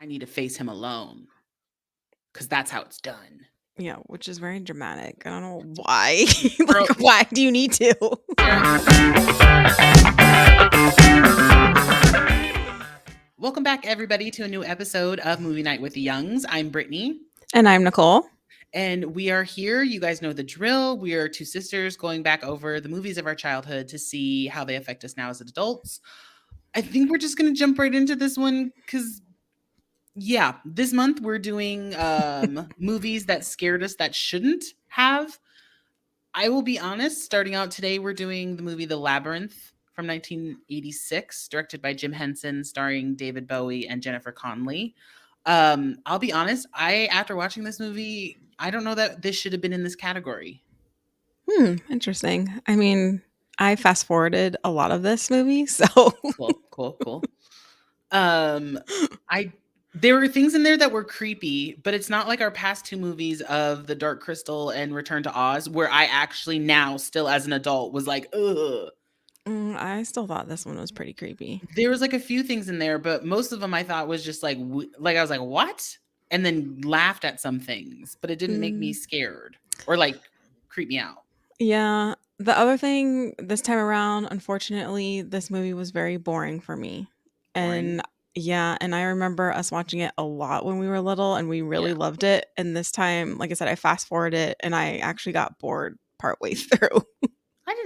I need to face him alone because that's how it's done. Yeah, which is very dramatic. I don't know why. Girl, Like, why do you need to? welcome back, everybody, to a new episode of Movie Night with the Youngs. I'm Brittany, And I'm Nicole. and we are here. You guys know the drill. We are two sisters going back over the movies of our childhood to see how they affect us now as adults. I think we're just going to jump right into this one because, yeah, this month we're doing movies that scared us that shouldn't have. I will be honest, starting out today, we're doing the movie The Labyrinth from 1986, directed by Jim Henson, starring David Bowie and Jennifer Connelly. I'll be honest, after watching this movie, I don't know that this should have been in this category. Interesting. I mean, I fast forwarded a lot of this movie, so Cool. I There were things in there that were creepy, but it's not like our past two movies of The Dark Crystal and Return to Oz, where I actually now, still as an adult, was like, ugh. I still thought this one was pretty creepy. There was like a few things in there, but most of them I thought was just like I was like, what? And then laughed at some things, but it didn't make me Mm, scared or like creep me out. yeah. The other thing this time around, unfortunately, this movie was very boring for me. Boring. And yeah, and I remember us watching it a lot when we were little and we Yeah. really loved it. And this time, like I said, I fast forwarded it and I actually got bored partway through.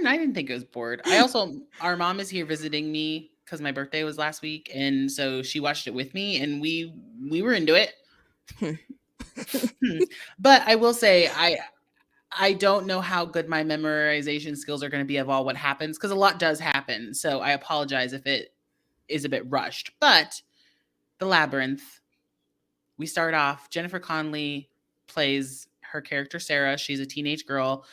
I didn't think it was bored. Our mom is here visiting me because my birthday was last week, and so she watched it with me, and we were into it. But I will say I don't know how good my memorization skills are going to be of all what happens, because a lot does happen. So I apologize if it is a bit rushed. But The Labyrinth, we start off, Jennifer Connelly plays her character Sarah. She's a teenage girl.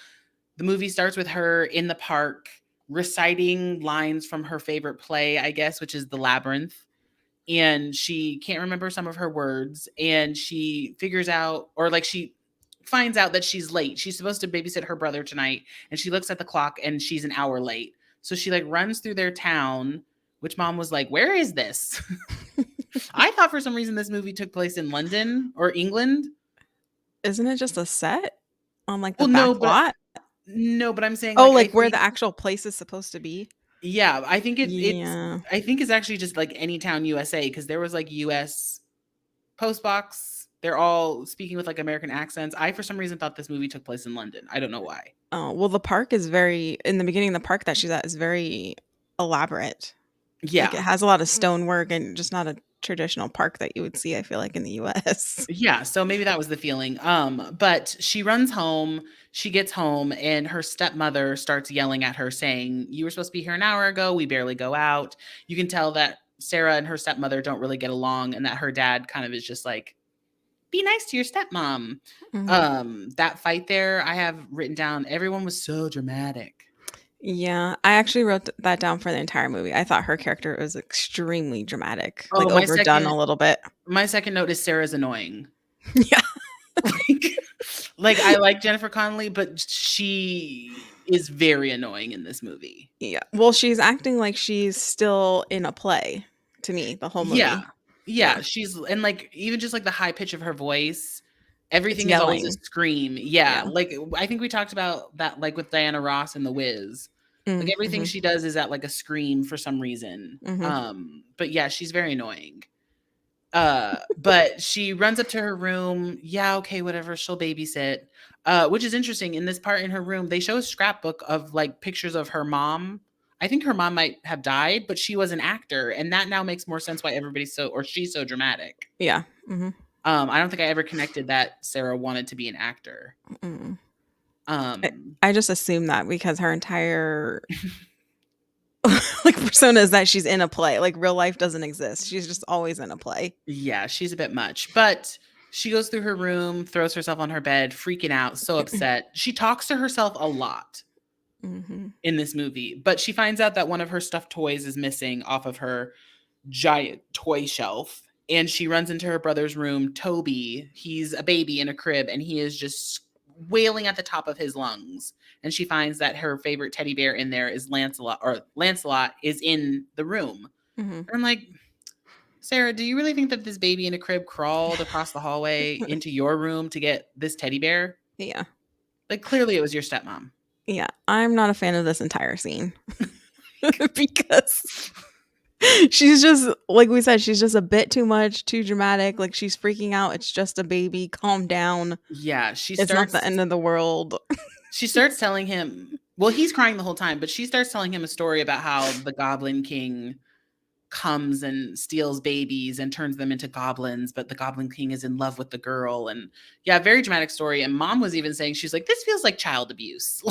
The movie starts with her in the park reciting lines from her favorite play, I guess, which is The Labyrinth. And she can't remember some of her words, and she figures out, or like she finds out that she's late. She's supposed to babysit her brother tonight, and she looks at the clock and she's an hour late. So she like runs through their town, which mom was like, "Where is this?" I thought for some reason this movie took place in London or England. Isn't it just a set on like the Well, back lot? no, but I'm saying Oh, like I like where think the actual place is supposed to be? yeah, I think Yeah. I think it's actually just like Anytown, USA, because there was like US post box. They're all speaking with like American accents. I for some reason thought this movie took place in London. I don't know why. Oh, well, the park is very in the beginning, the park that she's at is very elaborate. Like, it Yeah. has a lot of stonework and just not a traditional park that you would see, I feel like, in the US. Yeah, so maybe that was the feeling. But she runs home, she gets home, and her stepmother starts yelling at her saying, "You were supposed to be here an hour ago. We barely go out." You can tell that Sarah and her stepmother don't really get along, and that her dad kind of is just like, "Be nice to your stepmom." Mhm. That fight there, I have written down, everyone was so dramatic. Yeah, I actually wrote that down for the entire movie. I thought her character was extremely dramatic, like, Oh, overdone a little bit. my second note is Sarah's annoying. Yeah. Like, like I like Jennifer Connelly, but she is very annoying in this movie. Yeah. Well, she's acting like she's still in a play to me, the whole Yeah. movie. Yeah. Yeah, she's and like even just like the high pitch of her voice, It's everything is always a yelling. scream. Yeah, Yeah. like I think we talked about that like with Diana Ross and The Wiz. Like everything Mhm. she does is at like a scream for some reason. Mhm. But yeah, she's very annoying. But she runs up to her room. Yeah, okay, whatever. She'll babysit. Which is interesting. In this part in her room, they show a scrapbook of like pictures of her mom. I think her mom might have died, but she was an actor, and that now makes more sense why she's so dramatic. Yeah. Mhm. I don't think I ever connected that Sarah wanted to be an actor. Mm. I Um, I just assume that because her entire like persona is that she's in a play. Like real life doesn't exist. She's just always in a play. yeah, she's a bit much, but she goes through her room, throws herself on her bed, freaking out, so upset. She talks to herself a lot Mhm. in this movie, but she finds out that one of her stuffed toys is missing off of her giant toy shelf. And she runs into her brother's room, Toby. He's a baby in a crib, and he is just wailing at the top of his lungs. And she finds that her favorite teddy bear in there is Lancelot, or Lancelot is in the room. Mhm. And I'm like, Sarah, do you really think that this baby in a crib crawled across the hallway into your room to get this teddy bear? Yeah. Like, clearly it was your stepmom. Yeah. I'm not a fan of this entire scene because she's just, like we said, she's just a bit too much, too dramatic. Like, she's freaking out. It's just a baby. Calm down. Yeah, It's not the end of the world. she starts telling him, well, he's crying the whole time, but she starts telling him a story about how the Goblin King comes and steals babies and turns them into goblins, but the Goblin King is in love with the girl. And yeah, very dramatic story. And mom was even saying, she's like, this feels like child abuse.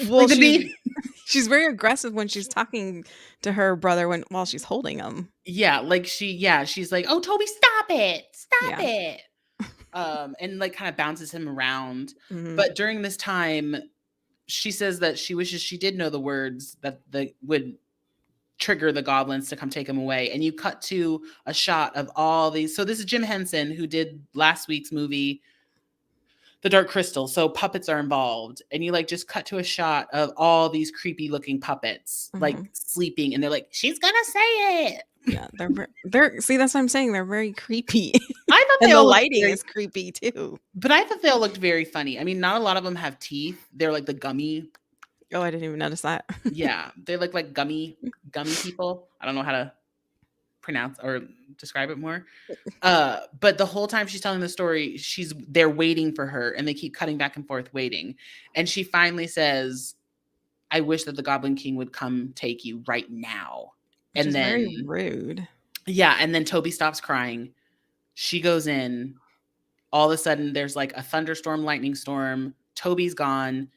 Well, the baby. she's very aggressive when she's talking to her brother while she's holding him. Yeah, she's like, oh, Toby, stop it. Stop Yeah. it. And like kind of bounces him around. Mhm. But during this time, she says that she wishes she did know the words that would trigger the goblins to come take him away. And you cut to a shot of all these. So this is Jim Henson, who did last week's movie, The Dark Crystal. So puppets are involved. And you like just cut to a shot of all these creepy looking puppets, like sleeping. And they're like, she's going to say it. Yeah, they're see, that's what I'm saying. They're very creepy. I thought and the lighting is creepy too. But I thought they all looked very funny. I mean, not a lot of them have teeth. They're like the gummy. Oh, I didn't even notice that. Yeah, they look like gummy people. I don't know how to pronounce or describe it more. But the whole time she's telling the story, they're waiting for her, and they keep cutting back and forth waiting. And she finally says, I wish that the Goblin King would come take you right now. Which is very rude. Yeah, and then Toby stops crying. She goes in. All of a sudden, there's like a thunderstorm, lightning storm. Toby's gone.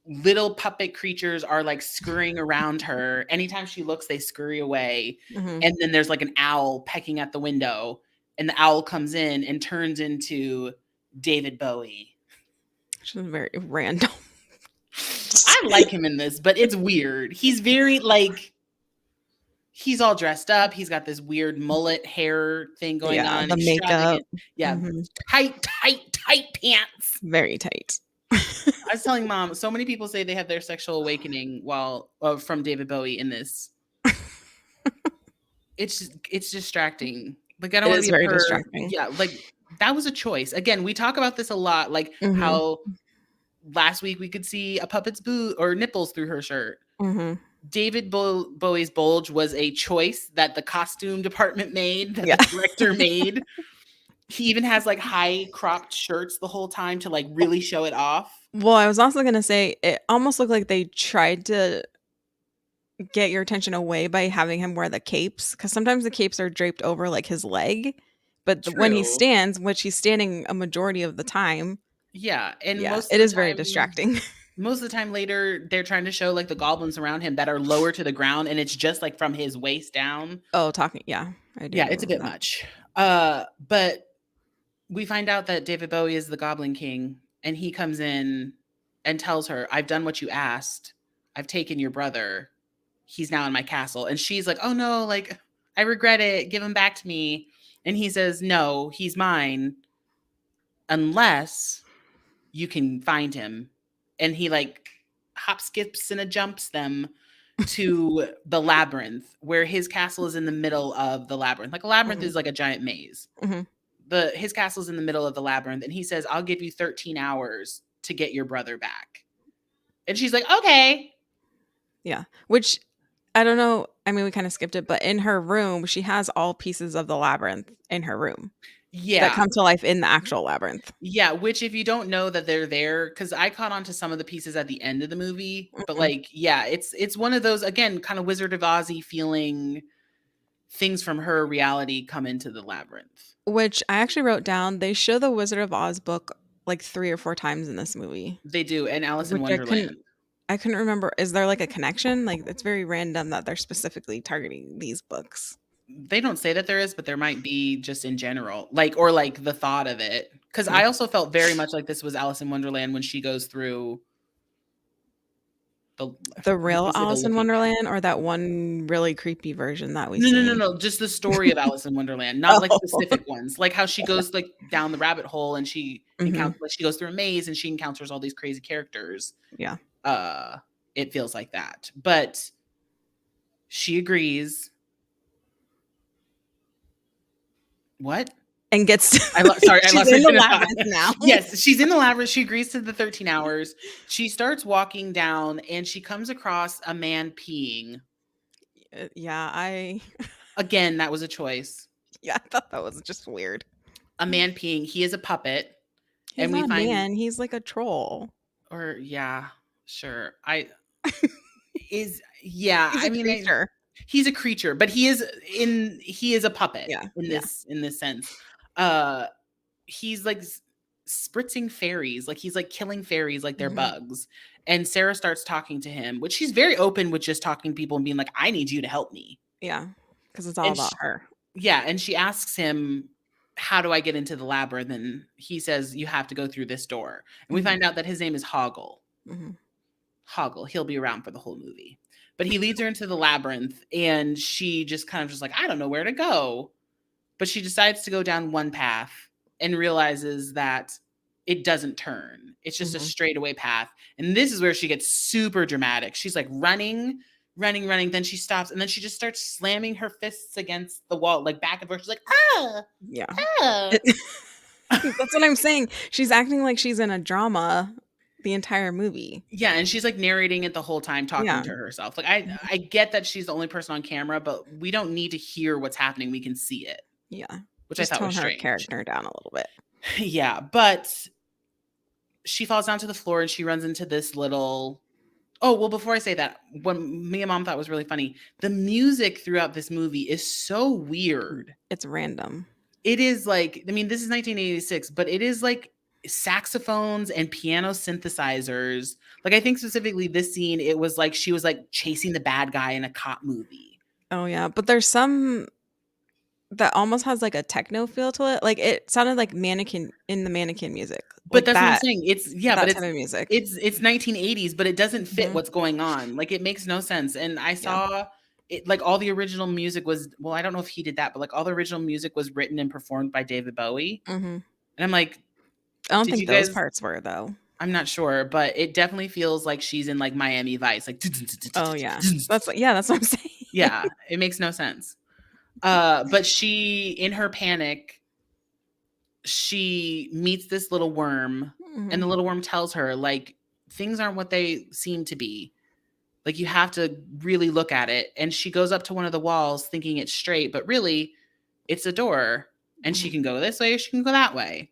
Little puppet creatures are like scurrying around her. Anytime she looks, they scurry away. And then there's like an owl pecking at the window. And the owl comes in and turns into David Bowie. Which is very random. I like him in this, but it's weird. He's very like, he's all dressed up. He's got this weird mullet hair thing going on. The makeup. Yeah. Tight pants. Very tight. I was telling mom, so many people say they have their sexual awakening from David Bowie in this. It's distracting. Like, I don't want to be very distracting. Yeah, like that was a choice. Again, we talk about this a lot, like how last week we could see a puppet's boot or nipples through her shirt. David Bowie's bulge was a choice that the costume department made, that the director made. He even has like high cropped shirts the whole time to like really show it off. Well, I was also going to say, it almost looked like they tried to get your attention away by having him wear the capes, because sometimes the capes are draped over like his leg, but when he stands, which he's standing a majority of the time. Yeah. And it is very distracting. Most of the time later, they're trying to show like the goblins around him that are lower to the ground, and it's just like from his waist down. Oh, yeah. It's a bit much. But we find out that David Bowie is the Goblin King, and he comes in and tells her, I've done what you asked. I've taken your brother. He's now in my castle. And she's like, oh no, like, I regret it. Give him back to me. And he says, no, he's mine unless you can find him. And he like hop, skips, and a jumps them to the Labyrinth, where his castle is in the middle of the Labyrinth. Like a labyrinth is like a giant maze. His castle's in the middle of the Labyrinth, and he says, I'll give you 13 hours to get your brother back. And she's like, okay. Yeah. Which, I don't know. I mean, we kind of skipped it, but in her room, she has all pieces of the Labyrinth in her room. Yeah. That come to life in the actual Labyrinth. Yeah. Which, if you don't know that they're there, because I caught on to some of the pieces at the end of the movie, but like, yeah, it's one of those, again, kind of Wizard of Ozzy feeling things from her reality come into the Labyrinth. Which I actually wrote down. They show the Wizard of Oz book like 3 or 4 times in this movie. They do. And Alice in Wonderland. I couldn't remember. Is there like a connection? Like, it's very random that they're specifically targeting these books. They don't say that there is, but there might be just in general, like, or like the thought of it. Because I also felt very much like this was Alice in Wonderland when she goes through the real Alice in Wonderland, or that one really creepy version that we see? No. Just the story of Alice in Wonderland, not like specific ones. Like how she goes like down the rabbit hole and she encounters, like she goes through a maze and she encounters all these crazy characters. Yeah. It feels like that, but she agrees. What? and gets Sorry, I she's lost my in the train of thought. labyrinth now. Yes, she's in the labyrinth. She agrees to the 13 hours. She starts walking down and she comes across a man peeing. Yeah, Again, that was a choice. I thought that was just weird. A man peeing. He is a puppet. He's And we not a find, man, he's like a troll. or yeah, sure. Yeah, He's I a mean, creature. he's a creature, but he is a puppet Yeah, in yeah. this sense. Uh he's like spritzing fairies, like he's like killing fairies like they're Mhm. bugs. And Sarah starts talking to him, which she's very open with, just talking to people and being like, I need you to help me. Yeah, because it's all And about her. yeah, and she asks him, how do I get into the labyrinth? And he says, you have to go through this door. And we Mhm, find out that his name is Hoggle. mhm. Hoggle. He'll be around for the whole movie. But he leads her into the labyrinth and she just kind of just like, I don't know where to go. But she decides to go down one path and realizes that it doesn't turn. It's just a Mhm. straightaway path. And this is where she gets super dramatic. She's like running, running, running. Then she stops and then she just starts slamming her fists against the wall, like back and forth. She's like, ah, Yeah. ah. It That's what I'm saying. She's acting like she's in a drama the entire movie. Yeah, and she's like narrating it the whole time, talking Yeah. to herself. Like Mhm. I get that she's the only person on camera, but we don't need to hear what's happening. We can see it, Yeah. which I Just thought was tone her strange. character down a little bit. Yeah, but she falls down to the floor and she runs into this little. Oh, well, before I say that, what me and mom thought was really funny, the music throughout this movie is so weird. It's random. It is like, I mean, this is 1986, but it is like saxophones and piano synthesizers. Like, I think specifically this scene, it was like she was like chasing the bad guy in a cop movie. Oh, yeah, but there's some that almost has, like, a techno feel to it. Like, it sounded like Mannequin in the Mannequin music, But like that's what I'm saying. that type of music. it's 1980s, but it doesn't fit Mhm, what's going on. Like, it makes no sense. And I yeah. saw it, like all the original music was, well, I don't know if he did that, but like all the original music was written and performed by David Bowie. Mhm. And I'm like, I don't did think you those guys? parts were, though. I'm not sure, but it definitely feels like she's in like Miami Vice, like Oh, yeah. That's what I'm saying. yeah, it makes no sense. But she, in her panic, she meets this little worm, and the Mhm, little worm tells her, like, things aren't what they seem to be. Like, you have to really look at it. And she goes up to one of the walls thinking it's straight, but really, it's a door. And she mhm. can go this way or she can go that way.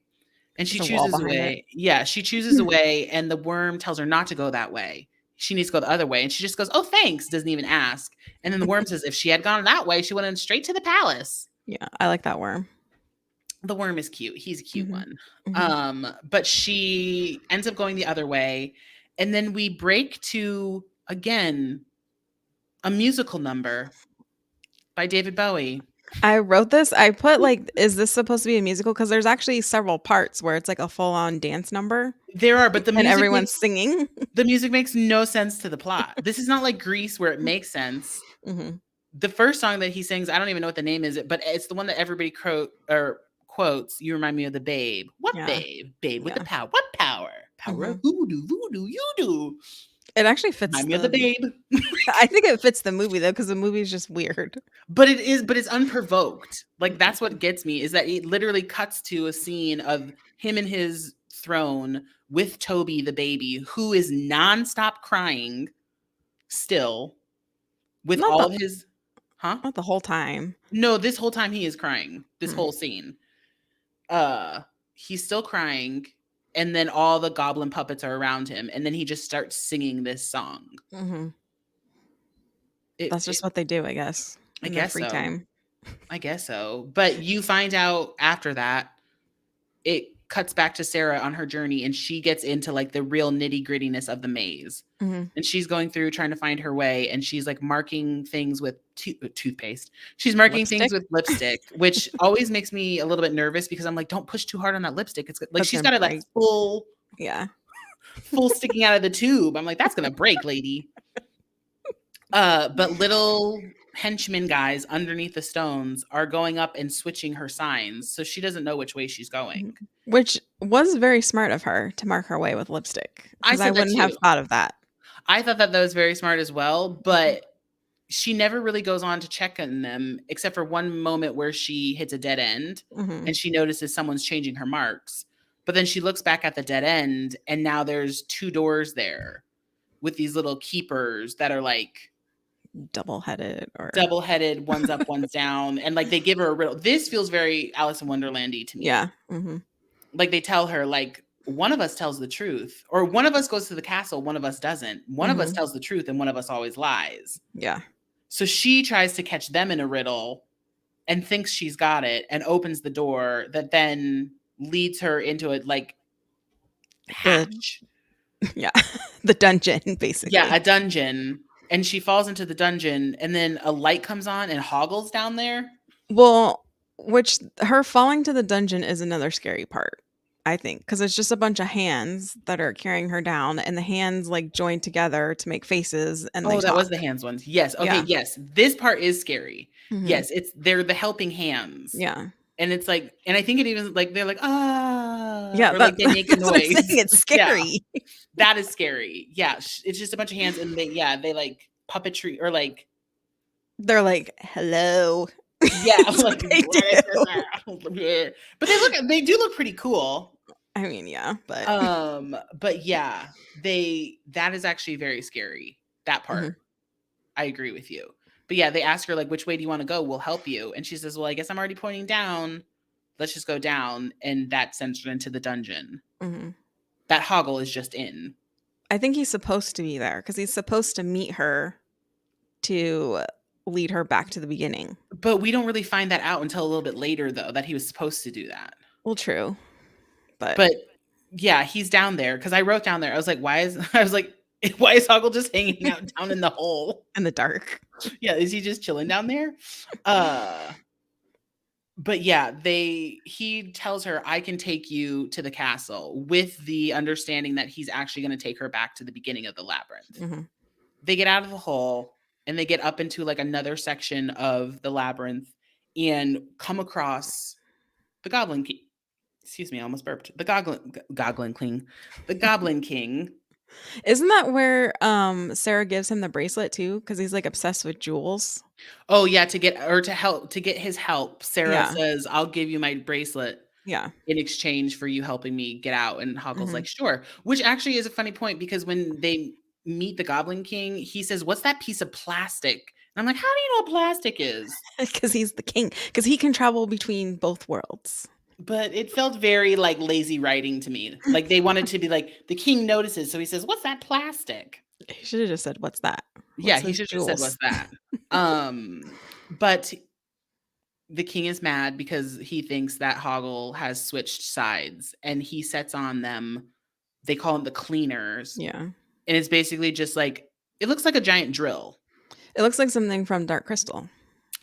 And she There's a wall chooses a behind it. way. Yeah, she chooses a way, and the worm tells her not to go that way. She needs to go the other way. And she just goes, oh, thanks, doesn't even ask. And then the worm says, if she had gone that way, she would have went straight to the palace. Yeah, I like that worm. The worm is cute. He's a cute Mhm, one. mhm. But she ends up going the other way. And then we break to, again, a musical number by David Bowie. I wrote this, I put, like, "Is this supposed to be a musical?" Because there's actually several parts where it's, like, a full-on dance number, There are, but and everyone's singing. the music makes no sense to the plot. This is not like Grease where it makes sense. Mhm. The first song that he sings, I don't even know what the name is, but it's the one that everybody quotes. You remind me of the Babe. What Yeah, Babe? Babe with the yeah. power. What power? Power of Mhm. hoodoo, voodoo, you do. It actually fits Remind me of the Babe. I think it fits the movie, though, because the movie is just weird. But it's unprovoked. Like, that's what gets me, is that it literally cuts to a scene of him in his throne with Toby the baby, who is nonstop crying still with Not all the of his. Huh? not the whole time. No, this whole time he is crying. This Hmm, whole scene. Uh he's still crying, and then all the goblin puppets are around him, and then he just starts singing this song. mhm. It, That's it just what they do, I guess, I in their guess free so. time. I guess so. But you find out after that, it cuts back to Sarah on her journey, and she gets into like the real nitty-grittiness of the maze. Mhm. And she's going through trying to find her way, and she's like marking things with toothpaste. She's marking things Lipstick? with lipstick, which always makes me a little bit nervous because I'm like, don't push too hard on that lipstick. It's like That's she's gonna got it like break. Yeah. full sticking out of the tube. I'm like, that's gonna break, lady. But little henchmen guys underneath the stones are going up and switching her signs, so she doesn't know which way she's Mhm. going. Which was very smart of her to mark her way with lipstick, I because I said that wouldn't have too. thought of that. I thought that was very smart as well, Mhm. but she never really goes on to check on them except for one moment where she hits a dead end Mhm. and she notices someone's changing her marks. But then she looks back at the dead end and now there's 2 doors there with these little keepers that are like Double-headed or double-headed, one's up, one's down, and like they give her a riddle. This feels very Alice in Wonderlandy to yeah. me. Mhm. Like they tell her like one of us tells the truth or one of us goes to the castle, one of us doesn't. One of us Mhm. tells the truth and one of us always lies. Yeah. So she tries to catch them in a riddle and thinks she's got it and opens the door that then leads her into a like The hatch. yeah. The dungeon, Yeah, basically. a dungeon. And she falls into the dungeon and then a light comes on and Hoggle's down there. Well, which her falling to the dungeon is another scary part, I think, because it's just a bunch of hands that are carrying her down, and the hands, like, join together to make faces, and they Oh, that was the talk. hands ones. Yes. Okay, Yeah. yes. This part is scary. Mhm. Yes, it's they're the helping hands. Yeah. And it's like and I think it even like they're like, "Ah," Yeah, or like that they make a that's what I'm saying, noise. it's Yeah, scary. that is scary. Yeah, it's just a bunch of hands and they yeah, they like puppetry or like They're like, "Hello." yeah, That's what like they what is this? do. But they do look pretty cool. I mean, yeah, but But yeah, they that is actually very scary. That part. Mhm, I agree with you. But yeah, they ask her like, "Which way do you want to go? We'll help you." And she says, "Well, I guess I'm already pointing down. Let's just go down." And that sends her into the dungeon. mhm. That Hoggle is just in. I think he's supposed to be there because he's supposed to meet her to lead her back to the beginning. But we don't really find that out until a little bit later, though, that he was supposed to do that. Well, true, but But yeah, he's down there because I wrote down there. I was like, "Why is?" I was like, "Why is Hoggle just hanging out down in the hole?" in the dark. Yeah, is he just chilling down there? Uh, but yeah, he tells her, "I can take you to the castle," with the understanding that he's actually gonna take her back to the beginning of the labyrinth. Mhm. They get out of the hole, and they get up into, like, another section of the labyrinth and come across the Goblin King. Excuse me, I almost burped. The Goblin King. Isn't that where, Sarah gives him the bracelet too? Because he's, like, obsessed with jewels? Oh, yeah, to get his help, Sarah Yeah, says, "I'll give you my bracelet yeah. in exchange for you helping me get out." And Hoggle's like, Mhm. "Sure." Which actually is a funny point because when they meet the Goblin King, he says, "What's that piece of plastic?" And I'm like, "How do you know what plastic is?" 'Cause he's the king. Because he can travel between both worlds. But it felt very like lazy writing to me. Like they wanted to be like, the king notices, so he says, "What's that plastic?" He should've just said, "What's that? Yeah, What's he those should have said, "What's jewels?" that?" But the king is mad because he thinks that Hoggle has switched sides and he sets on them. They call them the cleaners. Yeah. And it's basically just like it looks like a giant drill. It looks like something from Dark Crystal.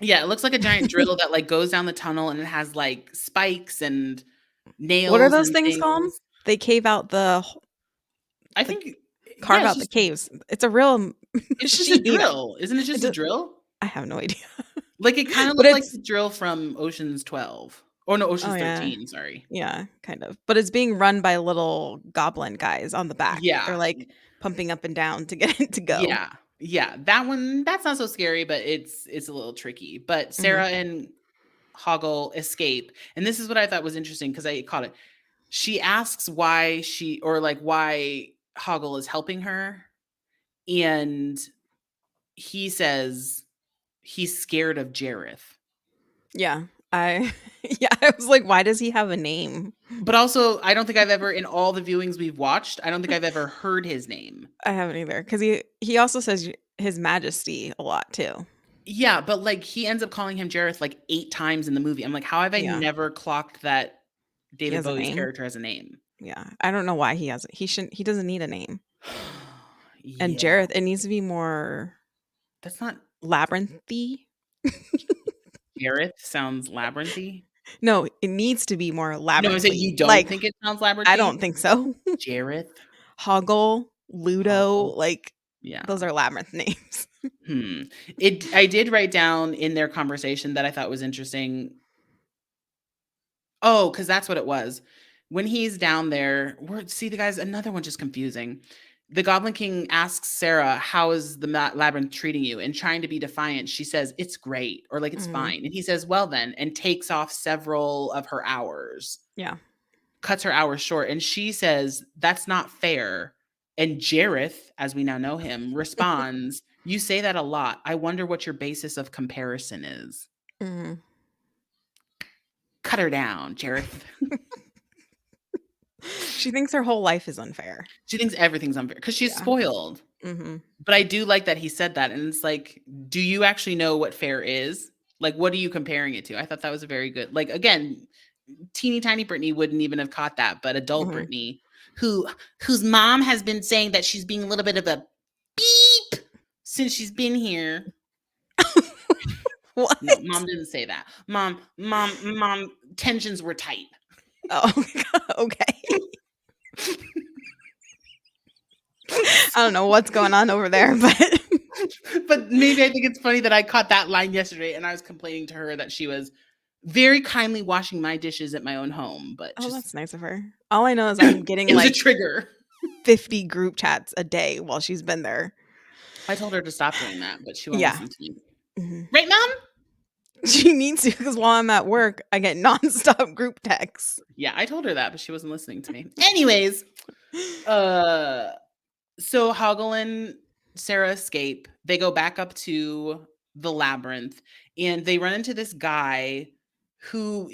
Yeah, it looks like a giant drill that, like, goes down the tunnel, and it has, like, spikes and What are nails those and things called? things. They cave out I the think yeah, carve it's out the just caves. It's a real it's just a machine. drill. Isn't it It just a do drill? I have no idea. Like, it kinda But looked like it's the drill from Ocean's 12. Or no, oh, Ocean's yeah. 13, sorry. Yeah, kind of. But it's being run by little goblin guys on the back. Yeah. They're, like, pumping up and down to get it to go. Yeah. Yeah, that one that's not so scary, but it's a little tricky. But Mhm. Sarah and Hoggle escape, and this is what I thought was interesting because I caught it. She asks why she or, like, why Hoggle is helping her, and he says he's scared of Jareth. Yeah. I yeah, I was like, "Why does he have a name?" But also, I don't think I've ever in all the viewings we've watched, I don't think I've ever heard his name. I haven't either because he also says y His Majesty a lot too. Yeah, but, like, he ends up calling him Jareth, like, 8 times in the movie. I'm like, "How have I Yeah. never clocked that He David has a Bowie's name. character has a name?" Yeah. I don't know why he has it. He doesn't need a name. And Yeah, Jareth, it needs to be more that's not labyrinthy. Jareth sounds labyrinthy. No, it needs to be more No, is it labyrinthly. you don't Like, think it sounds I labyrinthy? don't think so. Jareth? Hoggle, Ludo, Hoggle? like, Yeah. those are labyrinth names. Hmm. I did write down in their conversation that I thought was interesting. Oh, because that's what it was. When he's down there, we're see the guys, another one just confusing. The Goblin King asks Sarah, "How is the labyrinth treating you?" And trying to be defiant, she says, "It's great," or like, "It's Mhm. fine." And he says, "Well then," and takes off several of her hours, Yeah. cuts her hours short. And she says, "That's not fair." And Jareth, as we now know him, responds, "You say that a lot. I wonder what your basis of comparison is." Mhm. Cut her down, Jareth. She thinks her whole life is unfair. She thinks everything's unfair because she's Yeah. spoiled. Mhm. But I do like that he said that, and it's like, do you actually know what fair is? Like, what are you comparing it to? I thought that was a very good, like, again, teeny tiny Brittany wouldn't even have caught that, but adult Mhm. Brittany, whose mom has been saying that she's being a little bit of a beep since she's been here. What? No, mom didn't say that. Mom, tensions were tight. Oh, okay. I don't know what's going on over there, but But maybe I think it's funny that I caught that line yesterday and I was complaining to her that she was very kindly washing my dishes at my own home, but oh, just that's nice of her. All I know is I'm getting it was a like trigger. 50 group chats a day while she's been there. I told her to stop doing that, but she won't Yeah. listen to me. Mhm. Right, mom? She needs to because while I'm at work, I get nonstop group texts. Yeah, I told her that, but she wasn't listening to me. Anyways, uh so Hoggle and Sarah escape. They go back up to the labyrinth and they run into this guy who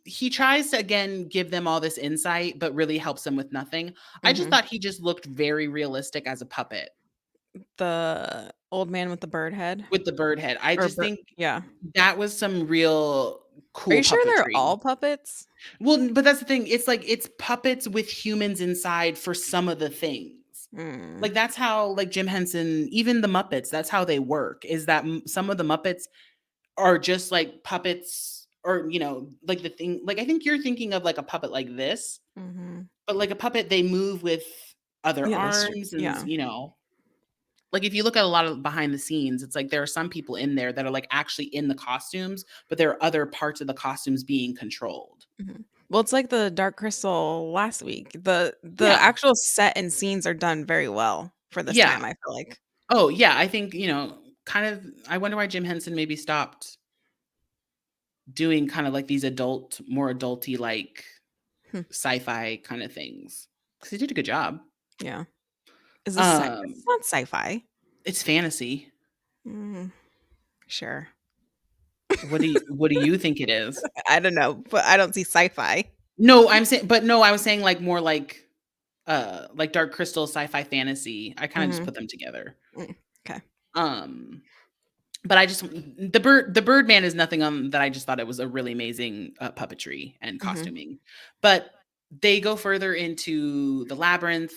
he tries to again give them all this insight but really helps them with nothing. I just Mhm. thought he just looked very realistic as a puppet The old man with the bird head with the bird head. I or just think yeah. that was some real Are cool you sure they're puppetry. all puppets? Well, but that's the thing. It's like it's puppets with humans inside for some of the things. Mm. Like that's how like Jim Henson, even the Muppets, that's how they work. Is that some of the Muppets are just like puppets or like the thing like I think you're thinking of like a puppet like this, Mhm. but like a puppet they move with other Yeah, that's true. arms and Yeah. like if you look at a lot of behind the scenes, it's like there are some people in there that are like actually in the costumes, but there are other parts of the costumes being controlled. Mhm. Well, it's like the Dark Crystal last week. The Yeah. actual set and scenes are done very well for this Yeah. time, I feel like. Oh, yeah, I think, kind of I wonder why Jim Henson maybe stopped doing kind of like these more adulty like Hmm. sci-fi kind of things. Cuz he did a good job. Yeah. Is this it's Um not sci-fi. it's fantasy. Mm, sure. What do you think it is? I don't know, but I don't see sci-fi. No, I'm saying but no, I was saying like more like Dark Crystal sci-fi fantasy. I kind of just Mhm. put them together. Mm, 'kay. Um but I just the bird man is nothing that I just thought it was a really amazing puppetry and Mhm. costuming. But they go further into the labyrinth.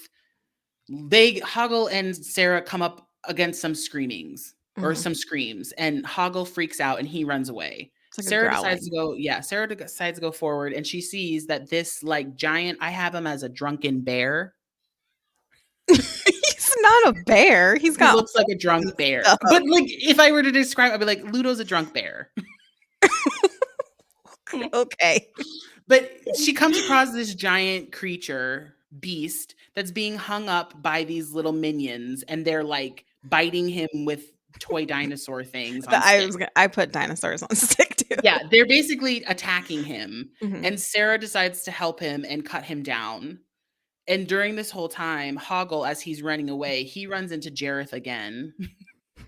They Hoggle and Sarah come up against some screamings or Mhm. some screams, and Hoggle freaks out and he runs away. It's like a growling. Sarah decides to go forward and she sees that this like giant, I have him as a drunken bear. He's not a bear. He's He got looks like a horns and drunk bear. stuff. But like if I were to describe, I'd be like, Ludo's a drunk bear. Okay. But she comes across this giant creature, beast, that's being hung up by these little minions, and they're like biting him with toy dinosaur things on sticks. I put dinosaurs on stick too. Yeah, they're basically attacking him, Mhm. and Sarah decides to help him and cut him down. And during this whole time, Hoggle, as he's running away, he runs into Jareth again.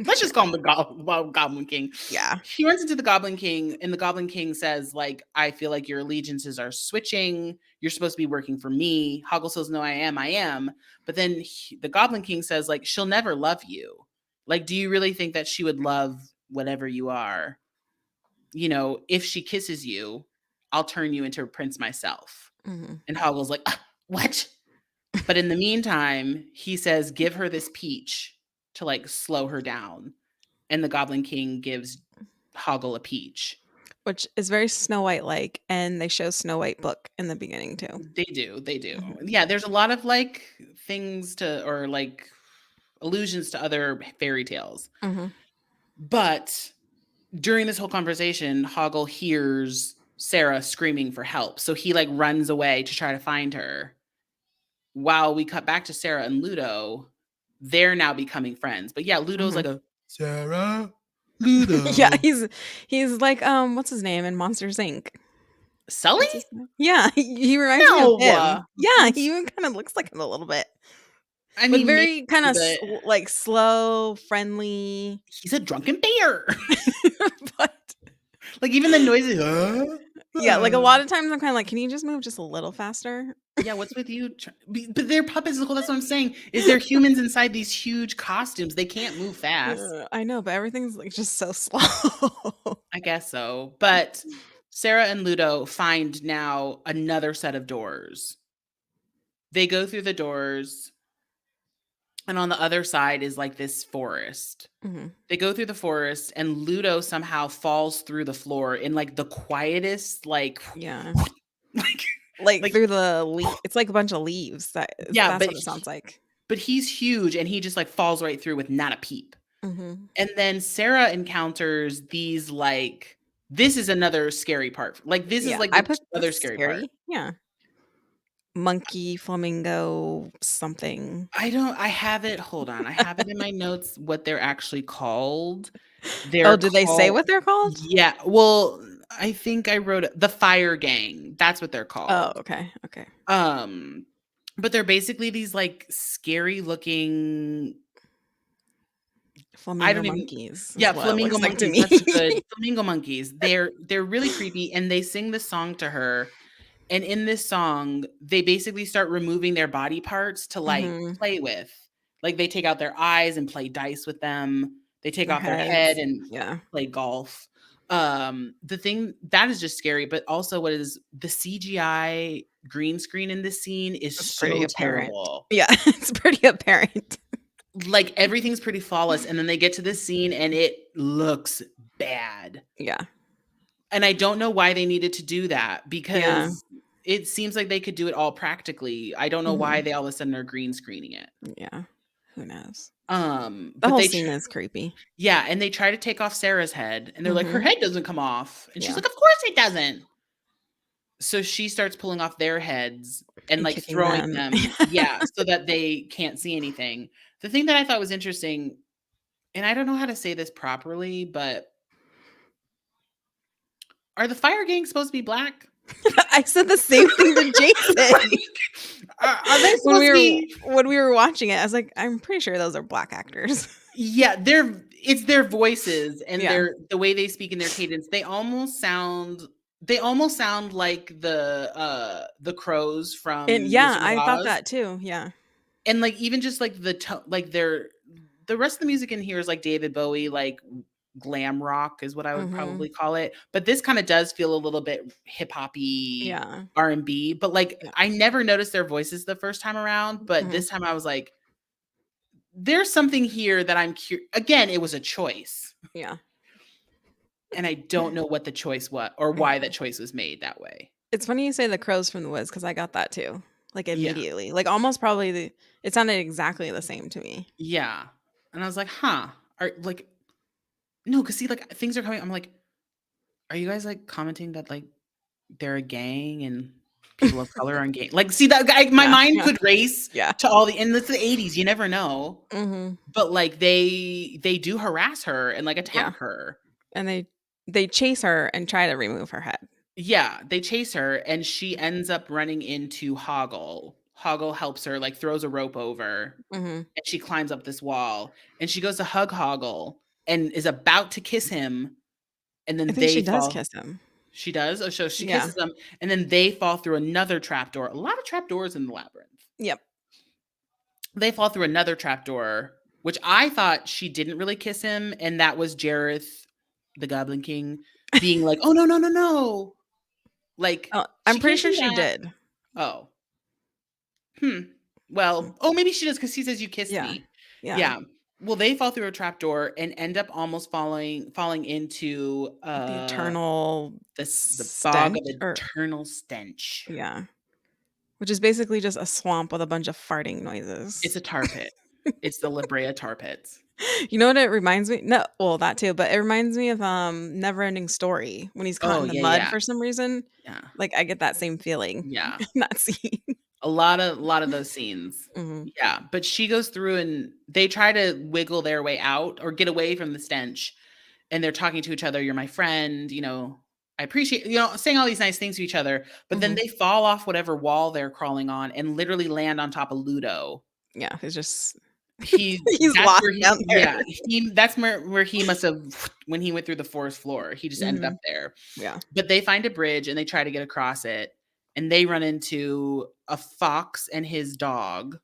Let's just call him the Goblin King. Yeah. He runs into the Goblin King, and the Goblin King says, like, I feel like your allegiances are switching. You're supposed to be working for me. Hoggle says, no, I am. But then the Goblin King says, like, she'll never love you. Like, do you really think that she would love whatever you are? If she kisses you, I'll turn you into a prince myself. Mhm. And Hoggle's like, what? But in the meantime, he says, give her this peach to like slow her down. And the Goblin King gives Hoggle a peach. Which is very Snow White like, and they show Snow White book in the beginning too. They do. Mhm. Yeah, there's a lot of like things or like allusions to other fairy tales. Mhm. But during this whole conversation, Hoggle hears Sarah screaming for help. So he like runs away to try to find her. while we cut back to Sarah and Ludo, they're now becoming friends. But yeah, Ludo's Mhm. like a Sarah, Yeah, Ludo, he's like, what's his name in Monsters, Inc.? Sully? What's his name? Yeah, he reminds me of No, him. Yeah, he he's. even kinda looks like him a little bit. I But mean, maybe, very kinda but like, slow, friendly. he's a drunken bear. But Like even the noises. yeah, like, a lot of times I'm kinda like, "Can you just move just a little faster?" Yeah, what's with you? But they're puppets. Well, that's what I'm saying. Is they're humans inside these huge costumes? They can't move fast. I know, but everything's, like, just so slow. I guess so. But Sarah and Ludo find now another set of doors. They go through the doors, and on the other side is like this forest. Mhm. They go through the forest, and Ludo somehow falls through the floor in like the quietest, like, Yeah. like, Like, like, through the it's like a bunch of leaves. yeah. That's what it sounds like. But he's huge, and he just like falls right through with not a peep. Mhm. And then Sarah encounters these like this is another scary part. Like this is Yeah, like I the put other that's scary part. scary. Yeah. Monkey, flamingo, something. I have it, hold on. I have it in my notes what they're actually called. Oh, They're did they say called what they're called? yeah, well, I think I wrote it the Fire Gang. That's what they're Oh, called. okay, okay. Um, but they're basically these like scary looking I Flamingo don't even monkeys is yeah, what it flamingo looks like to monkeys, me. that's a good flamingo monkeys. They're really creepy, and they sing this song to her, and in this song, they basically start removing their body parts to, like, Mhm. play with. Like, they take out their eyes and play dice with them. They take Their off their head heads. and Yeah. play golf. The thing that is just scary, but also what is the CGI green screen in this scene is It's pretty so apparent. terrible. Yeah, it's pretty apparent. Like, everything's pretty flawless, and then they get to this scene, and it looks bad. Yeah. And I don't know why they needed to do that Yeah. because it seems like they could do it all practically. I don't know why Mhm. they all of a sudden are green screening it. Yeah. Who knows? The But whole they scene is creepy. yeah, and they try to take off Sarah's head, and they're like, "Her Mhm. head doesn't come off." And she's Yeah. like, "Of course it doesn't." So she starts pulling off their heads and, And like, kicking throwing them. them yeah, so that they can't see anything. The thing that I thought was interesting, and I don't know how to say this properly, but are the fire gang supposed to be black? I said the same thing to Jason Like, are they supposed to be when we were watching it. I was like, "I'm pretty sure those are black actors." yeah, it's their voices and Yeah. the way they speak in their cadence. They almost sound like the crows And from yeah, Wizard of I thought Oz. that too. Yeah. And like even just like like the rest of the music in here is like David Bowie, like glam rock is what I would Mhm. probably call it. But this kind of does feel a little bit hip hoppy Yeah. R&B, but like Yeah. I never noticed their voices the first time around, but Mhm. this time I was like there's something here that again, it was a choice, Yeah. and I don't know what the choice was or why Yeah. that choice was made that way. It's funny you say the crows from the woods because I got that too. Like Yeah, immediately. Like almost probably it sounded exactly the same to me. yeah, and I was like, "Huh." Are like no, because see, like, things are coming I'm like, "Are you guys, like, commenting that, like, they're a gang and people of color are in gang" like, see, that guy my Yeah. mind Yeah. could race Yeah. to all the and it's the '80s, you never know, Mhm. but, like, they do harass her and, like, Yeah. attack her. And they chase her and try to remove her head. Yeah, they chase her and she ends up running into Hoggle. Hoggle helps her, like, throws a rope over, Mhm. and she climbs up this wall, and she goes to hug Hoggle and is about to kiss him, and I then think they she does fall kiss him. she does? Oh, so she Yeah. kisses him, and then they fall through another trapdoor. A lot of trapdoors in the Labyrinth. Yep. They fall through another trapdoor, which I thought she didn't really kiss him, and that was Jareth, the Goblin King, being like, "Oh, no, no, no, no." Like, Oh, I'm "She pretty can't sure do she that." did. Oh. Hmm. Mm. Well, oh, maybe she does because he says, "You kissed Yeah. me." Yeah. Yeah. Well, they fall through a trapdoor and end up almost falling into, The eternal the bog stench of or eternal stench. yeah, which is basically just a swamp with a bunch of farting It's noises. a tar pit. It's the La Brea tar pits. You know what it reminds me? No, well, that too, but it reminds me of, Neverending Story when he's caught Oh, in the yeah, mud yeah. for some reason. Yeah. Like, I get that same feeling Yeah. in that scene. A lot of those scenes. Mhm. Yeah, but she goes through and they try to wiggle their way out or get away from the stench, and they're talking to each other, "You're my friend," "I appreciate," saying all these nice things to each other, but then Mhm. they fall off whatever wall they're crawling on and literally land on top of Ludo. Yeah, he's just He he's that's lost where he down there. yeah, that's where he must have when he went through the forest floor, he just ended up Mhm. there. Yeah. But they find a bridge and they try to get across it, and they run into a fox and his dog.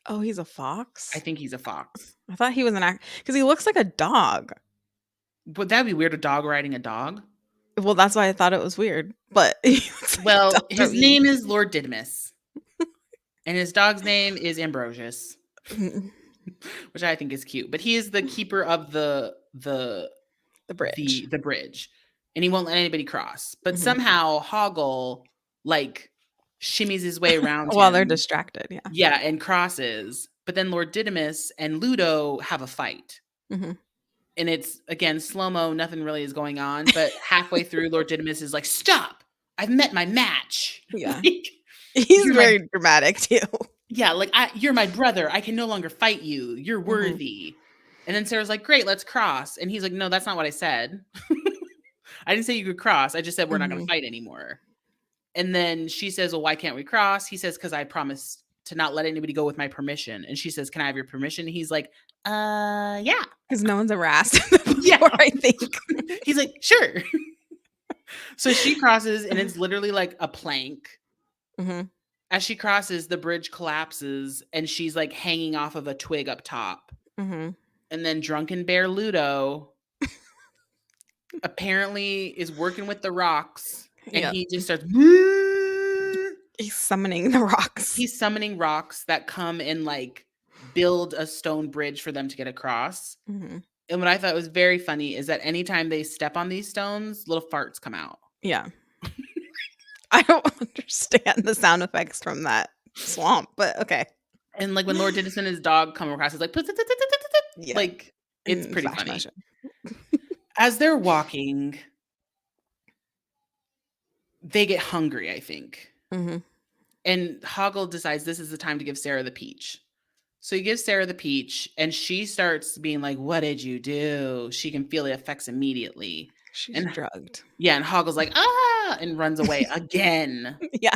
Oh, he's a I fox? think he's a fox. I thought he was an act because he looks like a dog. Would that be weird, a dog riding a dog? Well, that's why I thought it was weird, but he looks like a dog Well, from his E! name is Lord Didymus, and his dog's name is Ambrosius, Mhm. which I think is cute. But he is the keeper of The bridge. the bridge, and he won't let anybody cross. But Mhm. somehow Hoggle like shimmies his way around While they're him, distracted, yeah. yeah, and crosses. But then Lord Didymus and Ludo have a fight. Mhm. And it's again slow mo, nothing really is going on. But halfway through, Lord Didymus is like, "Stop! I've met my match. Yeah. Like, He's you're my very dramatic too. yeah, like you're my brother. I can no longer fight you. You're Mhm. worthy." And then Sarah's like, "Great, let's cross." And he's like, "No, that's not what I said. I didn't say you could cross. I just said we're not going to Mhm. fight anymore." And then she says, "Well, why can't we cross?" He says, "Because I promised to not let anybody go with my permission." And she says, "Can I have your permission?" And he's like, yeah." 'Cause no one's ever asked him Yeah. before, I think. He's like, "Sure." So she crosses, and it's literally like a plank. Mhm. As she crosses, the bridge collapses, and she's like hanging off of a twig up top. Mhm. And then Drunken Bear Ludo apparently is working with the rocks, and Yep. he just starts. He's summoning the rocks. He's summoning rocks that come and like build a stone bridge for them to get across. Mhm. And what I thought was very funny is that anytime they step on these stones, little farts come out. Yeah. I don't understand the sound effects from that swamp, but okay. And like when Lord Dennison and his dog come across, it's like Yeah, like it's in pretty flash funny. motion. As they're walking, they get hungry, I think. Mhm. And Hoggle decides this is the time to give Sarah the peach. So he gives Sarah the peach, and she starts being like, "What did you do?" She can feel the effects immediately. She's And drugged. yeah, and Hoggle's like, "Ah!" and runs away again. Yeah.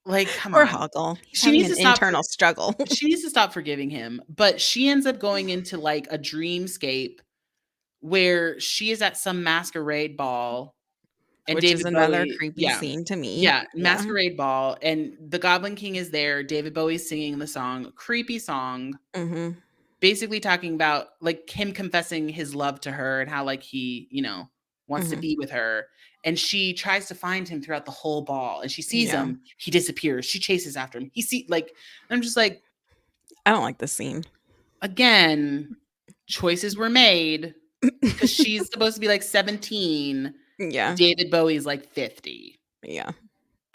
Like, come Poor on. Hoggle. He's She having needs an to stop internal struggle. she needs to stop forgiving him. But she ends up going into like a dreamscape where she is at some masquerade ball. And Which is David another Bowie, creepy yeah. scene to me. Yeah, Yeah. masquerade ball, and the Goblin King is there, David Bowie's singing the song, creepy song, Mhm. basically talking about, like, him confessing his love to her and how, like, he, wants to Mhm. be with her, and she tries to find him throughout the whole ball, and she sees Yeah. him, he disappears, she chases after him, I'm just like, I don't like this scene. again, choices were made because she's supposed to be, like, 17, Yeah. David Bowie's, like, 50. Yeah.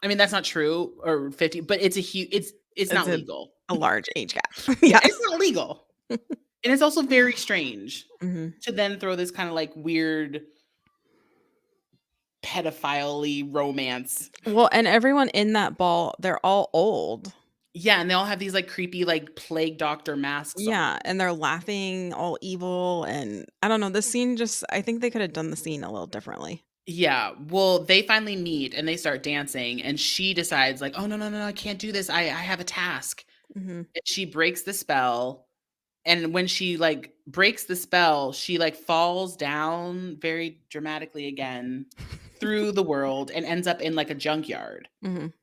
I mean, that's not true, or 50, but it's It's not a legal. large age gap. Yeah, Yeah. it's not legal. And it's also very strange Mhm. to then throw this kinda, like, weird pedophile-y romance. Well, and everyone in that ball, they're all old. Yeah, and they all have these, like, creepy, like, plague doctor masks Yeah, on. and they're laughing all evil, and I don't know, this scene just I think they could have done the scene a little differently. Yeah, well, they finally meet, and they start dancing, and she decides, like, "Oh, no, no, no, no, I can't do this, I have a task." Mhm. And she breaks the spell. And when she, like, breaks the spell, she, like, falls down very dramatically again through the world and ends up in, like, a junkyard. Mhm.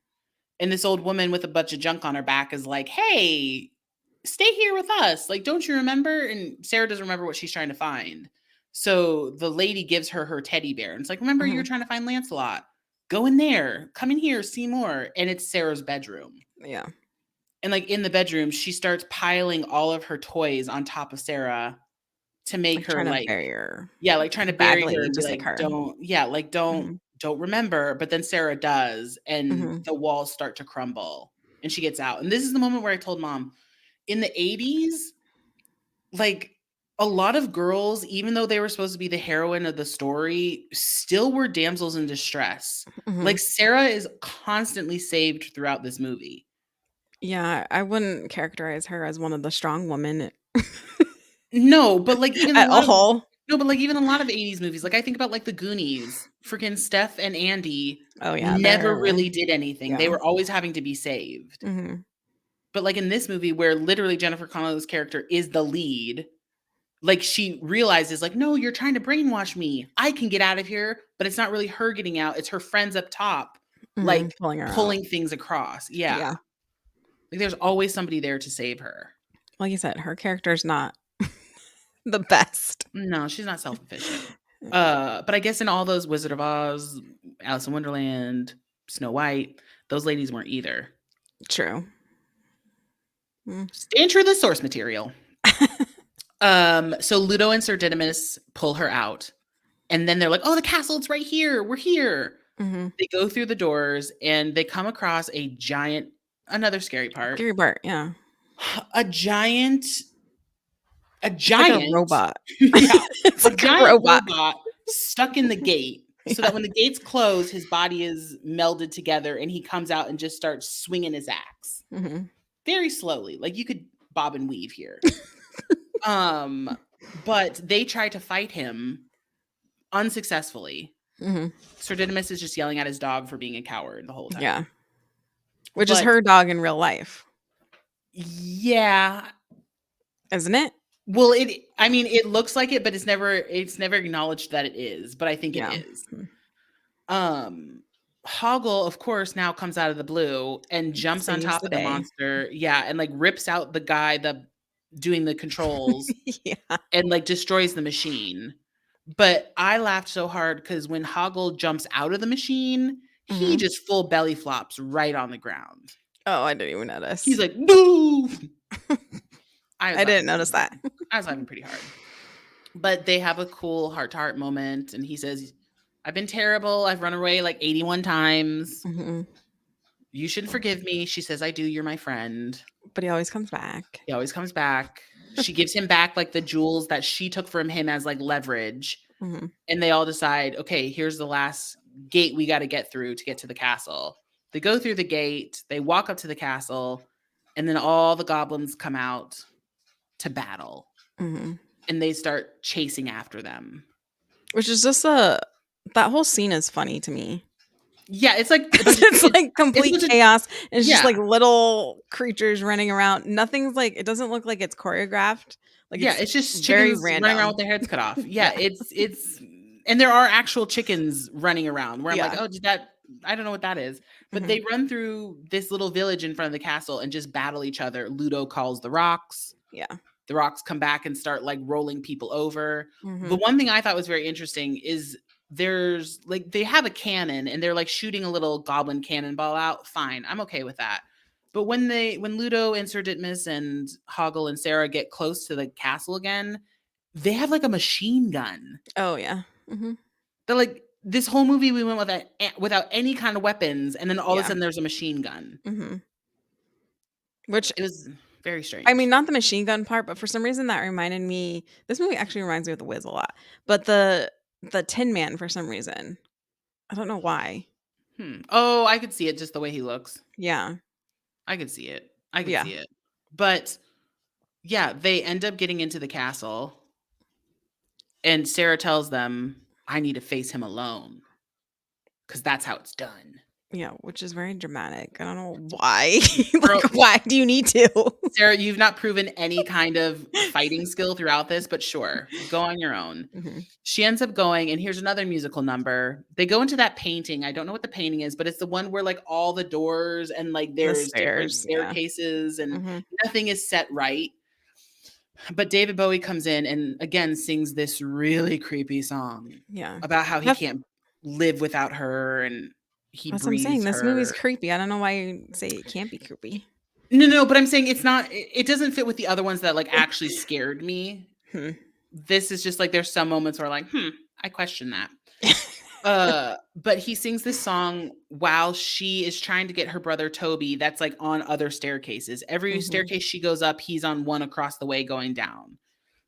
And this old woman with a bunch of junk on her back is like, "Hey, stay here with us. Like, don't you remember?" And Sarah doesn't remember what she's trying to find. So the lady gives her her teddy bear. And it's like, "Remember you were Mhm. trying to find Lancelot? Go in there. Come in here, see more." And it's Sarah's bedroom. Yeah. And, like, in the bedroom, she starts piling all of her toys on top of Sarah to make Like, her, trying to like bury her, yeah, like, trying to bury her badly, and be just like like, her. "Don't" yeah, like, Mhm. "Don't remember," but then Sarah does, and Mhm. the walls start to crumble, and she gets out, and this is the moment where I told mom, in the '80s, like, a lot of girls, even though they were supposed to be the heroine of the story, still were damsels in distress. Mhm. Like, Sarah is constantly saved throughout this movie. Yeah, I wouldn't characterize her as one of the strong women No, but like even a at lot of all. no, but like even a lot of 80s movies, like I think about like the Goonies, freaking Steph and Andy Oh, yeah, never they're really did anything. They yeah. were always having to be saved. Mhm. But like in this movie where literally Jennifer Connelly's character is the lead, like she realizes like, "No, you're trying to brainwash me. I can get out of here." But it's not really her getting out, it's her friends up top Mhm, like pulling her out. pulling things across. Yeah. Yeah. Like there's always somebody there to save her. Like you said, her character's not the best. No, she's not self-efficient. But I guess in all those Wizard of Oz, Alice in Wonderland, Snow White, those ladies weren't either. True. Mm. Staying true to the source material. So Ludo and Sir Didymus pull her out, and then they're like, "Oh, the castle, it's right here. We're here." Mhm. They go through the doors and they come across a giant another scary part. Gary Bart, yeah. A giant a It's like a giant robot. yeah, It's a like a giant robot. robot stuck in the gate so Yeah. that when the gates close, his body is melded together and he comes out and just starts swinging his axe. Mhm. Very slowly, like you could bob and weave here. Um, but they try to fight him unsuccessfully. Mhm. Sir Didymus is just yelling at his dog for being a coward the whole Yeah. time. Which is But her dog in real life, yeah, isn't it? well, I mean, it looks like it, but it's never acknowledged that it is, but I think it Yeah. is. Mm. Hoggle, of course, now comes out of the blue and jumps on Saves top the of the day. monster. Yeah, and like rips out the guy doing the controls Yeah. and like destroys the machine. But I laughed so hard because when Hoggle jumps out of the machine, he Mhm. just full belly flops right on the ground. Oh, I didn't even He's notice. like, "Boo!" I was I didn't laughing notice pretty that. hard. I was laughing pretty hard. But they have a cool heart-to-heart moment, and he says, "I've been terrible. I've run away like 81 times. Mhm. You shouldn't forgive me." She says, "I do. You're my friend." But he always comes back. He always comes back. She gives him back like the jewels that she took from him as like leverage. Mhm. And they all decide, okay, here's the last gate we got to get through to get to the castle. They go through the gate, they walk up to the castle, and then all the goblins come out to battle. Mhm. And they start chasing after them. Which is just a that whole scene is funny to me. Yeah, it's like a bunch of It's kids. like It's a complete bunch of chaos. And it's just yeah. like little creatures running around. Nothing's like it doesn't look like it's choreographed. Like Yeah, it's it's just very chickens running around random. with their heads cut off. Yeah, Yeah. it's and there are actual chickens running around where I'm like, Yeah. "Oh, did that I don't know what that is." But Mhm. they run through this little village in front of the castle and just battle each other. Ludo calls the rocks. Yeah. The rocks come back and start like rolling people over. The Mhm. one thing I thought was very interesting is there's like they have a cannon and they're like shooting a little goblin cannonball out. Fine, I'm okay with that. But when Ludo and Sir Didymus and Hoggle and Sarah get close to the castle again, they have like a machine gun. Oh yeah. Mhm. They're like this whole movie we went without any kind of weapons, and then all of a Yeah. sudden there's a machine gun. Mhm. Which It was very I mean, strange. not the machine gun part, but for some reason that reminded me this movie actually reminds me of The Wiz a lot. But the Tin Man for some reason. I don't know why. Oh, I could see it just the way he looks. Yeah. I could see it. I could Yeah. see it. But yeah, they end up getting into the castle, and Sarah tells them, "I need to face him alone because that's how it's done." Yeah, which is very dramatic. I don't know why. Girl, Like, why do you need to? Sarah, you've not proven any kind of fighting skill throughout this, but sure, go on your own. Mhm. She ends up going, and here's another musical number. They go into that painting. I don't know what the painting is, but it's the one where like all the doors and like The there's different stairs, yeah. staircases and Mhm. nothing is set right. But David Bowie comes in and again sings this really creepy song Yeah. about how he That's can't live without her and he that's what I'm saying. breathes This movie's her. creepy. I don't know why you say it can't be creepy. No, no, but I'm saying it's not it doesn't fit with the other ones that like actually scared me. Hmm. This is just like there's some moments where like, I question that. But he sings this song while she is trying to get her brother Toby that's like on other staircases. Every Mhm. staircase she goes up, he's on one across the way going down.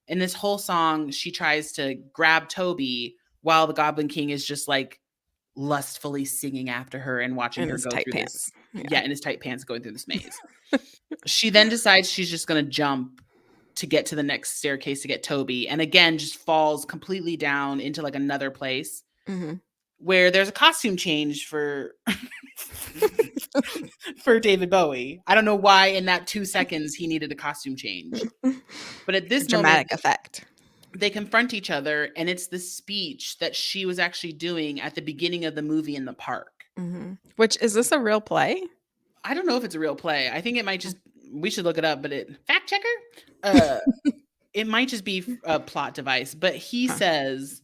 In this whole song, she tries to grab Toby while the Goblin King is just like lustfully singing after her and watching In her his go tight through this. pants. Yeah, in his tight pants going through this maze. She then decides she's just going to jump to get to the next staircase to get Toby. And again, just falls completely down into like another place where there's a costume change for for David Bowie. I don't know why in that 2 seconds he needed a costume change. But at this dramatic moment, effect. They confront each other, and it's the speech that she was actually doing at the beginning of the movie in the park. Which, is this a real play? I don't know if it's a real play. I think it might just, we should look it up, but fact checker? It might just be a plot device. But he says,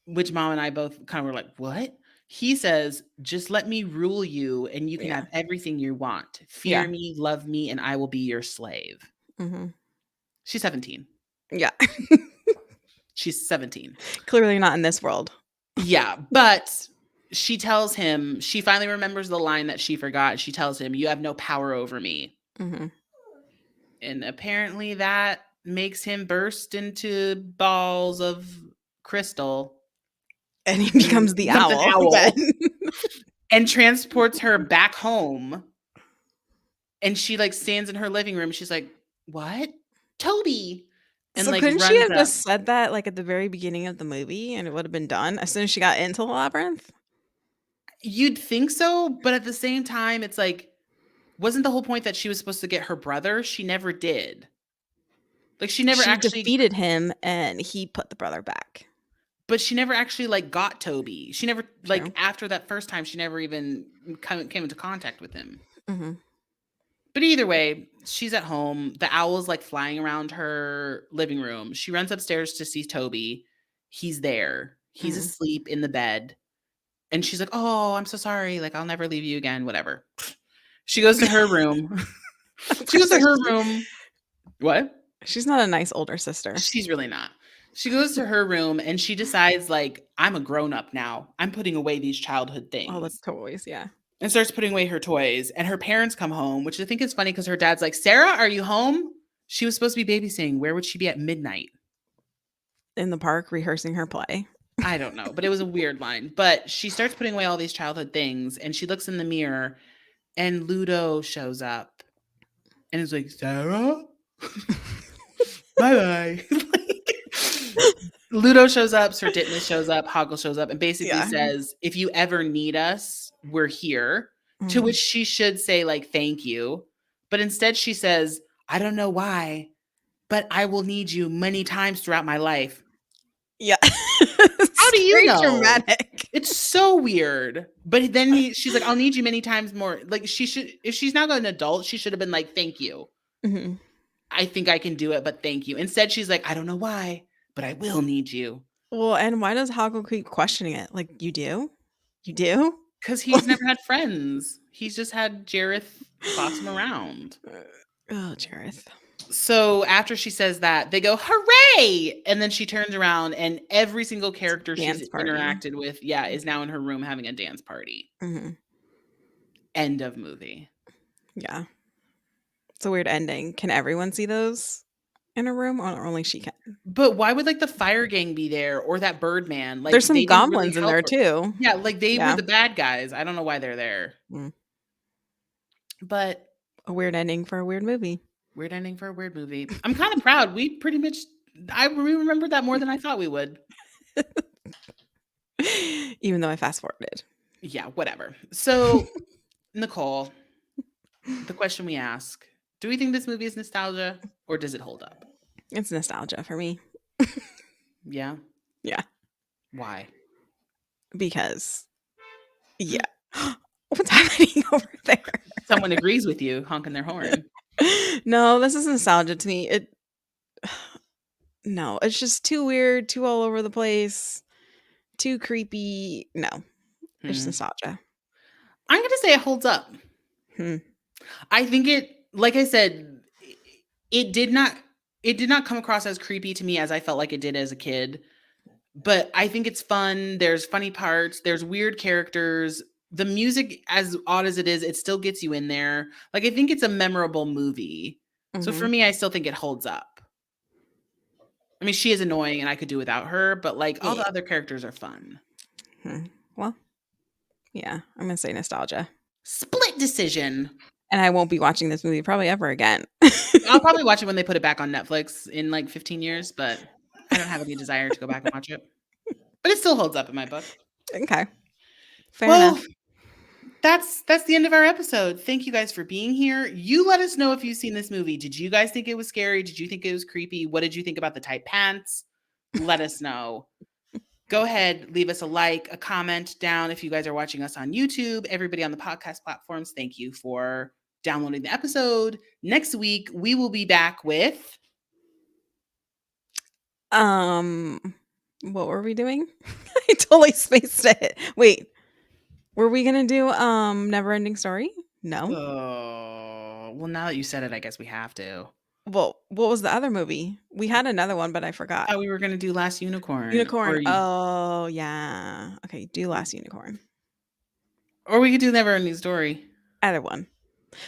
which Mom and I both kind of were like, what? He says, just let me rule you and you can have everything you want. Fear me, love me, and I will be your slave. She's 17. Yeah. She's 17. Clearly not in this world. Yeah, but she tells him, she finally remembers the line that she forgot. She tells him, you have no power over me. And apparently that makes him burst into balls of crystal. And he becomes the owl. And transports her back home. And she like stands in her living room. She's like, what? Toby. And so like, couldn't she have just said that like at the very beginning of the movie and it would have been done as soon as she got into the labyrinth? You'd think so, but at the same time, it's like, wasn't the whole point that she was supposed to get her brother? She never did. Like she actually defeated him and he put the brother back. But she never actually like got Toby. She never like after that first time, she never even came into contact with him. But either way, she's at home. The owl is like flying around her living room. She runs upstairs to see Toby. He's there. He's asleep in the bed. And she's like, oh, I'm so sorry. Like, I'll never leave you again. Whatever. She goes to her room. She goes to her room. What? She's not a nice older sister. She's really not. She goes to her room and she decides, like, I'm a grown-up now. I'm putting away these childhood things. Oh, the toys, yeah. And starts putting away her toys. And her parents come home, which I think is funny because her dad's like, Sarah, are you home? She was supposed to be babysitting. Where would she be at midnight? In the park rehearsing her play. I don't know, but it was a weird line. But she starts putting away all these childhood things and she looks in the mirror and Ludo shows up and is like, Sarah? Bye-bye. Ludo shows up, Sir Ditmus shows up, Hoggle shows up, and basically says, if you ever need us, we're here. To which she should say, like, thank you. But instead she says, I don't know why, but I will need you many times throughout my life. Yeah. How do you know? Dramatic. It's so weird. But then she's like, I'll need you many times more. Like, she should, if she's now an adult, she should have been like, thank you. I think I can do it, but thank you. Instead, she's like, I don't know why, but I will need you. Well, and why does Hoggle keep questioning it? Like, you do? You do? Because he's never had friends. He's just had Jareth boss him around. Oh, Jareth. So after she says that, they go, hooray! And then she turns around and every single character she's interacted with, is now in her room having a dance party. End of movie. Yeah. It's a weird ending. Can everyone see those in a room or only she can? But why would like the fire gang be there or that Birdman? Like there's some goblins in there too. Yeah, like they were the bad guys. I don't know why they're there. But a weird ending for a weird movie. Weird ending for a weird movie. I'm kind of proud. We pretty much, we remembered that more than I thought we would. Even though I fast forwarded. Yeah, whatever. So, Nicole, the question we ask, do we think this movie is nostalgia or does it hold up? It's nostalgia for me. Yeah? Yeah. Why? Because, what's happening over there? Someone agrees with you, honking their horn. No, this is nostalgia to me. No, it's just too weird, too all over the place, too creepy. No, it's nostalgia. I'm going to say it holds up. I think it, like I said, it did not come across as creepy to me as I felt like it did as a kid. But I think it's fun. There's funny parts. There's weird characters. The music, as odd as it is, it still gets you in there. Like, I think it's a memorable movie. So for me, I still think it holds up. I mean, she is annoying and I could do without her, but like all the other characters are fun. Well, yeah, I'm going to say nostalgia. Split decision. And I won't be watching this movie probably ever again. I'll probably watch it when they put it back on Netflix in like 15 years, but I don't have any desire to go back and watch it. But it still holds up in my book. Okay. Fair Well, enough. that's the end of our episode. Thank you guys for being here. You let us know if you've seen this movie. Did you guys think it was scary? Did you think it was creepy? What did you think about the tight pants? Let us know. Go ahead, leave us a like, a comment down if you guys are watching us on YouTube. Everybody on the podcast platforms, thank you for downloading the episode. Next week, we will be back with what were we doing? I totally spaced it. Wait. Were we gonna do Neverending Story? No. Oh, well, now that you said it, I guess we have to. Well, what was the other movie? We had another one, but I forgot. I thought we were gonna do Last Unicorn. Unicorn. Oh yeah. Okay, do Last Unicorn. Or we could do Neverending Story. Either one.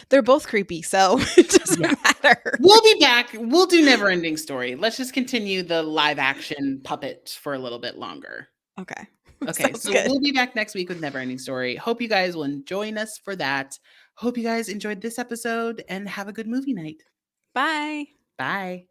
They're both creepy, so it doesn't matter. We'll be back. We'll do Neverending Story. Let's just continue the live action puppet for a little bit longer. Okay. Okay, so we'll be back next week with Neverending Story. Hope you guys will join us for that. Hope you guys enjoyed this episode and have a good movie night. Bye. Bye.